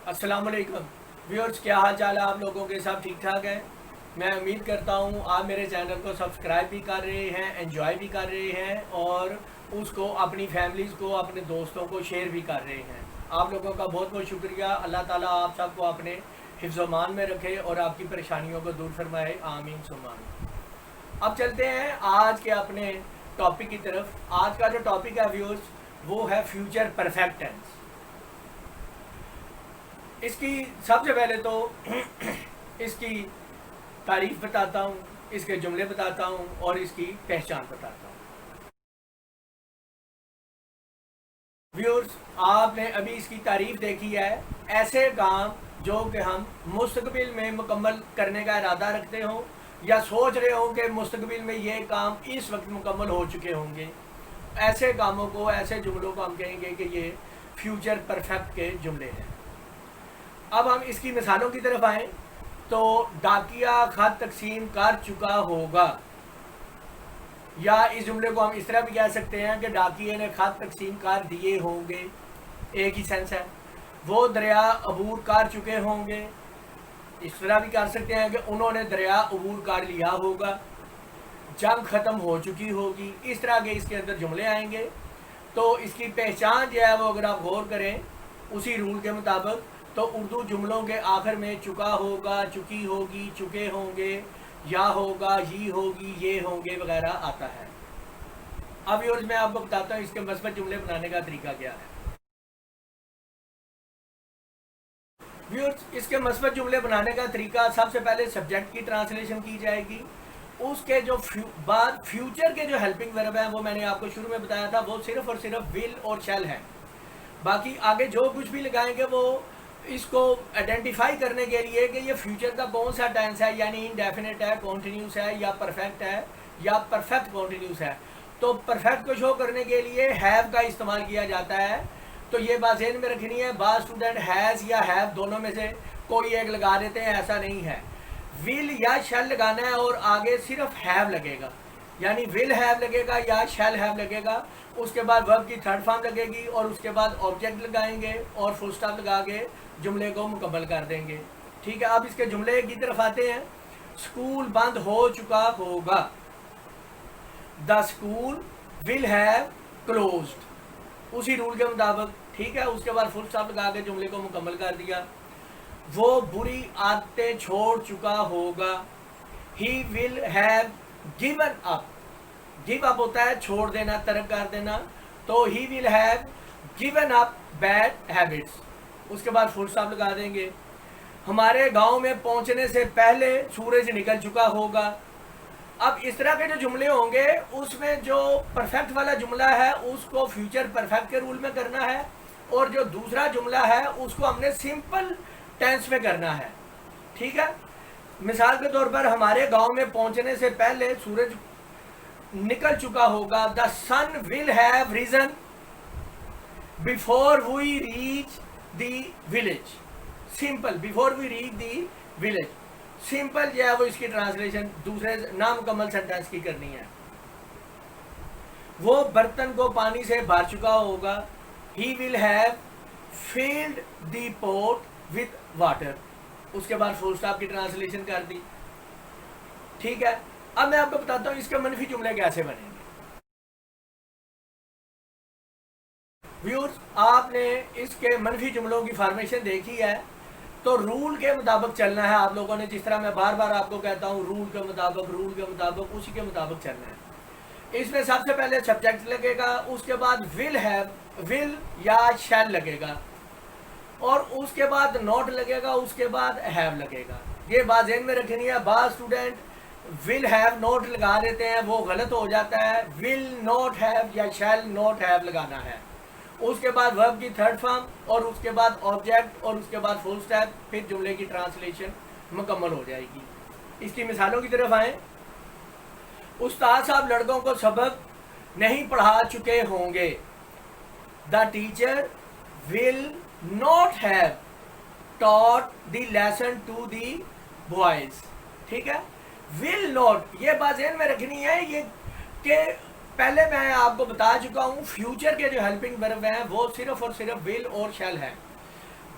अस्सलाम वालेकुम व्यूअर्स, क्या हाल चाल है आप लोगों के? सब ठीक ठाक है। मैं उम्मीद करता हूँ आप मेरे चैनल को सब्सक्राइब भी कर रहे हैं, एंजॉय भी कर रहे हैं और उसको अपनी फैमिलीज़ को, अपने दोस्तों को शेयर भी कर रहे हैं। आप लोगों का बहुत बहुत शुक्रिया। अल्लाह ताला आप सबको अपने हिफ्ज़-ओ-मान में रखे और आपकी परेशानियों को दूर फरमाए, आमीन सुम्मा आमीन। अब चलते हैं आज के अपने टॉपिक की तरफ। आज का जो टॉपिक है व्यूअर्स, वो है फ्यूचर परफेक्ट टेंस। इसकी सबसे पहले तो इसकी तारीफ बताता हूँ, इसके जुमले बताता हूँ और इसकी पहचान बताता हूँ। व्यूअर्स, आपने अभी इसकी तारीफ देखी है। ऐसे काम जो कि हम मुस्तकबिल में मुकम्मल करने का इरादा रखते हों या सोच रहे हो कि मुस्तकबिल में ये काम इस वक्त मुकम्मल हो चुके होंगे, ऐसे कामों को, ऐसे जुमलों को हम कहेंगे कि ये फ्यूचर परफेक्ट के जुमले हैं। अब हम इसकी मिसालों की तरफ आएँ तो डाकिया खत तकसीम कर चुका होगा, या इस जुमले को हम इस तरह भी कह सकते हैं कि डाकिए ने खत तकसीम कर दिए होंगे, एक ही सेंस है। वो दरिया अबूर कर चुके होंगे, इस तरह भी कर सकते हैं कि उन्होंने दरिया अबूर कर लिया होगा। जंग ख़त्म हो चुकी होगी, इस तरह के इसके अंदर जुमले आएंगे। तो इसकी पहचान जो है वो अगर आप गौर करें उसी रूल के मुताबिक, तो उर्दू जुमलों के आखिर में चुका होगा, चुकी होगी, चुके होंगे, या होगा, ही होगी, ये होंगे वगैरह आता है। अब योर मैं आपको बताता हूँ इसके मस्बत जुमले बनाने का तरीका क्या है। व्यूअर्स, इसके मस्बत जुमले बनाने का तरीका, सबसे पहले सब्जेक्ट की ट्रांसलेशन की जाएगी। उसके जो बाद फ्यूचर के जो हेल्पिंग वर्ब हैं वो मैंने आपको शुरू में बताया था, वो सिर्फ और सिर्फ विल और शैल है। बाकी आगे जो कुछ भी लगाएंगे वो इसको आइडेंटिफाई करने के लिए कि ये फ्यूचर का कौन सा टेंस है, यानी इंडेफिनिट है, कॉन्टिन्यूस है, या परफेक्ट है, या परफेक्ट कॉन्टिन्यूस है। तो परफेक्ट को शो करने के लिए हैव का इस्तेमाल किया जाता है। तो ये बात ज़हन में रखनी है, बाद स्टूडेंट हैज़ या हैव दोनों में से कोई एक लगा देते हैं, ऐसा नहीं है। विल या शैल लगाना है और आगे सिर्फ हैव लगेगा, यानी विल हैव लगेगा या शैल हैव लगेगा। उसके बाद वर्ब की थर्ड फॉर्म लगेगी और उसके बाद ऑब्जेक्ट लगाएंगे और फुल स्टॉप लगा के जुमले को मुकम्मल कर देंगे। ठीक है, अब इसके जुमले की तरफ आते हैं। स्कूल बंद हो चुका होगा, the school will have closed, उसी रूल के मुताबिक। ठीक है, उसके बाद फुल स्टॉप लगा के जुमले को मुकम्मल कर दिया। वो बुरी आदतें छोड़ चुका होगा, he will have given up, give up होता है छोड़ देना, तर्क कर देना। तो ही will have given up bad habits, उसके बाद फुल स्टॉप लगा देंगे। हमारे गांव में पहुंचने से पहले सूरज निकल चुका होगा। अब इस तरह के जो जुमले होंगे उसमें जो परफेक्ट वाला जुमला है उसको फ्यूचर परफेक्ट के रूल में करना है, और जो दूसरा जुमला है उसको हमने सिंपल टेंस में करना है। ठीक है, मिसाल के तौर पर हमारे गांव में पहुंचने से पहले सूरज निकल चुका होगा, the sun will have risen before we reach the village. Simple, before we reach the village, simple जो है वो इसकी ट्रांसलेशन दूसरे नामुकम्मल सेंटेंस की करनी है। वो बर्तन को पानी से भर चुका होगा, he will have filled the pot with water, उसके बाद फुल स्टॉप की ट्रांसलेशन कर दी। ठीक है, अब मैं आपको बताता हूँ इसके मनफी जुमले कैसे बनेंगे। व्यूअर्स, आपने इसके मनफी जुमलों की फॉर्मेशन देखी है, तो रूल के मुताबिक चलना है आप लोगों ने। जिस तरह मैं बार बार आपको कहता हूँ, रूल के मुताबिक, रूल के मुताबिक, उसी के मुताबिक चलना है। इसमें सबसे पहले सब्जेक्ट लगेगा, उसके बाद विल हैव, विल या शैल लगेगा, और उसके बाद नॉट लगेगा, उसके बाद हैव लगेगा। ये बात ध्यान में रखनी है। बाद स्टूडेंट विल हैव नॉट लगा देते हैं, वो गलत हो जाता है। विल नॉट हैव या शैल नॉट हैव लगाना है। उसके बाद वर्ब की थर्ड फॉर्म और उसके बाद ऑब्जेक्ट और उसके बाद फुल स्टॉप, फिर जुमले की ट्रांसलेशन मुकम्मल हो जाएगी। इसकी मिसालों की तरफ आएँ। उस्ताद साहब लड़कों को सबक नहीं पढ़ा चुके होंगे, the teacher will not have taught the lesson to the boys. ठीक है, विल नॉट, ये बात ध्यान में रखनी है ये कि पहले मैं आपको बता चुका हूँ फ्यूचर के जो हेल्पिंग वर्ब हैं वो सिर्फ और सिर्फ विल और शैल है।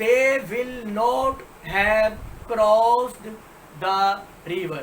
they will not have crossed the river.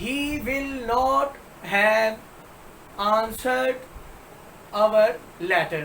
he will not have answered our letter.